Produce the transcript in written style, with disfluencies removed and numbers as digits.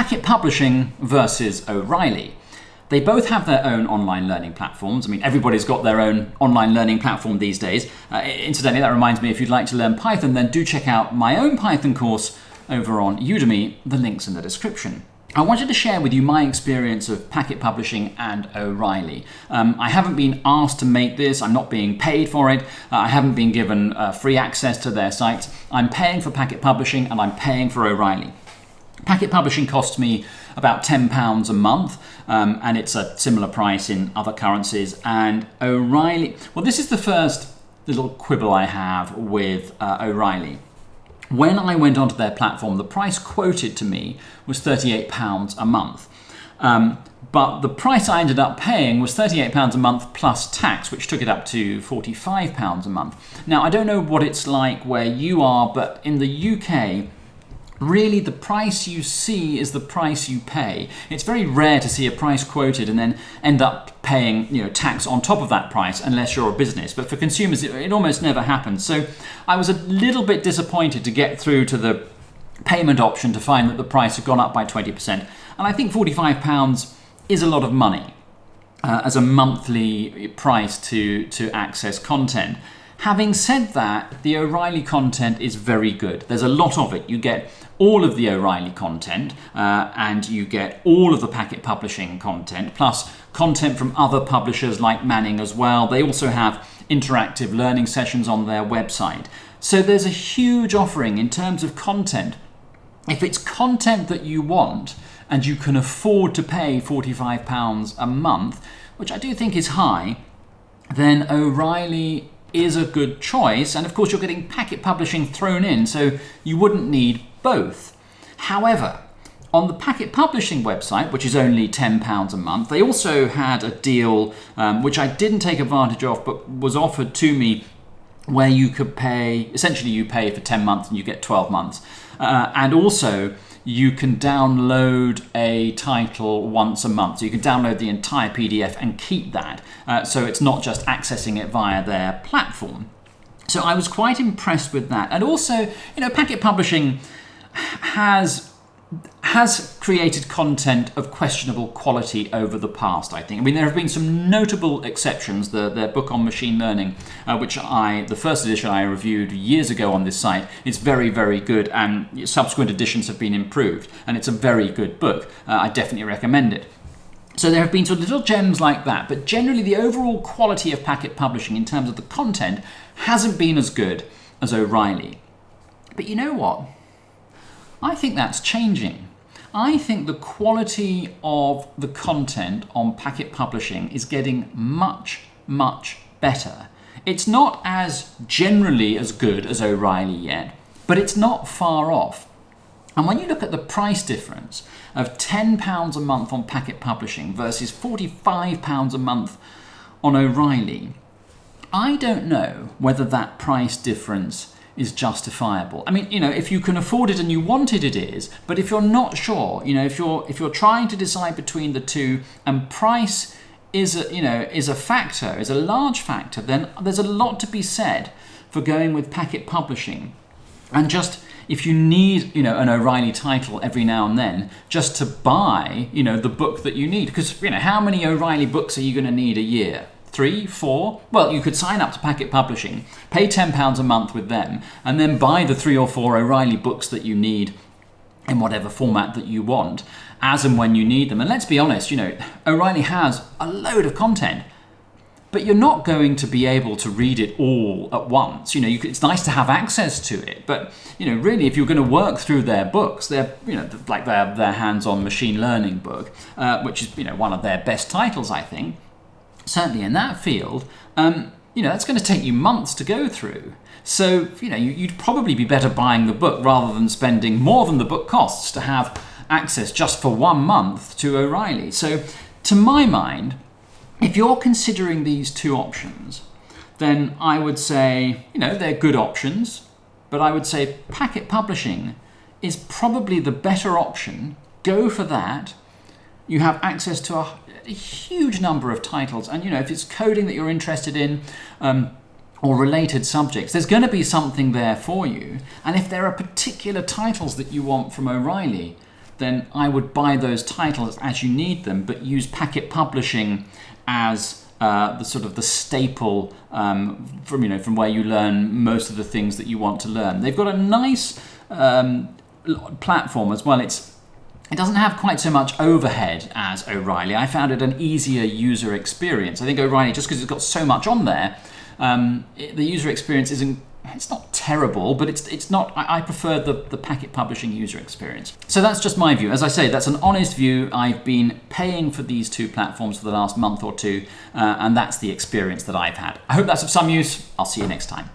Packet Publishing versus O'Reilly. They both have their own online learning platforms. I mean, everybody's got their own online learning platform these days. Incidentally, that reminds me, if you'd like to learn Python, then do check out my own Python course over on Udemy. The link's in the description. I wanted to share with you my experience of Packet Publishing and O'Reilly. I haven't been asked to make this, I'm not being paid for it, I haven't been given free access to their sites. I'm paying for Packet Publishing and I'm paying for O'Reilly. Packet Publishing costs me about £10 a month, and it's a similar price in other currencies. And O'Reilly, well, this is the first little quibble I have with O'Reilly. When I went onto their platform, the price quoted to me was £38 a month. But the price I ended up paying was £38 a month plus tax, which took it up to £45 a month. Now, I don't know what it's like where you are, but in the UK, really, the price you see is the price you pay. It's very rare to see a price quoted and then end up paying, tax on top of that price unless you're a business. But for consumers, it almost never happens. So I was a little bit disappointed to get through to the payment option to find that the price had gone up by 20%. And I think £45 is a lot of money as a monthly price to access content. Having said that, the O'Reilly content is very good. There's a lot of it. You get all of the O'Reilly content and you get all of the Packet Publishing content, plus content from other publishers like Manning as well. They also have interactive learning sessions on their website. So there's a huge offering in terms of content. If it's content that you want and you can afford to pay £45 a month, which I do think is high, then O'Reilly is a good choice. And of course, you're getting Packet Publishing thrown in, so you wouldn't need both. However, on the Packet Publishing website, which is only £10 a month, they also had a deal which I didn't take advantage of, but was offered to me, where you could pay, essentially you pay for 10 months and you get 12 months. And also, you can download a title once a month. So you can download the entire PDF and keep that. So it's not just accessing it via their platform. So I was quite impressed with that. And also, Packet Publishing has created content of questionable quality over the past, I think. I mean, there have been some notable exceptions. Their book on machine learning, which the first edition I reviewed years ago on this site, is very, very good, and subsequent editions have been improved. And it's a very good book. I definitely recommend it. So there have been sort of little gems like that, but generally the overall quality of Packet Publishing in terms of the content hasn't been as good as O'Reilly. But you know what? I think that's changing. I think the quality of the content on Packet Publishing is getting much, much better. It's not as generally as good as O'Reilly yet, but it's not far off. And when you look at the price difference of £10 a month on Packet Publishing versus £45 a month on O'Reilly, I don't know whether that price difference is justifiable. I mean, if you can afford it and you want it, it is. But if you're not sure, if you're trying to decide between the two, and price is a factor, is a large factor, then there's a lot to be said for going with Packet Publishing. And just if you need, an O'Reilly title every now and then, just to buy, the book that you need, because how many O'Reilly books are you going to need a year? 3, 4? Well, you could sign up to Packet Publishing, pay £10 a month with them, and then buy the 3 or 4 O'Reilly books that you need in whatever format that you want, as and when you need them. And let's be honest, O'Reilly has a load of content, but you're not going to be able to read it all at once. It's nice to have access to it, but really, if you're going to work through their books, they're like their hands-on machine learning book, which is one of their best titles, I think. Certainly in that field, that's going to take you months to go through. So, you'd probably be better buying the book rather than spending more than the book costs to have access just for 1 month to O'Reilly. So, to my mind, if you're considering these two options, then I would say, they're good options, but I would say Packet Publishing is probably the better option. Go for that. You have access to a huge number of titles, and if it's coding that you're interested in or related subjects, there's going to be something there for you. And if there are particular titles that you want from O'Reilly, then I would buy those titles as you need them, but use PACKT Publishing as the sort of the staple from where you learn most of the things that you want to learn. They've got a nice platform as well. It doesn't have quite so much overhead as O'Reilly. I found it an easier user experience. I think O'Reilly, just because it's got so much on there, the user experience it's not terrible, but it's not. I prefer the PACKT Publishing user experience. So that's just my view. As I say, that's an honest view. I've been paying for these two platforms for the last month or two, and that's the experience that I've had. I hope that's of some use. I'll see you next time.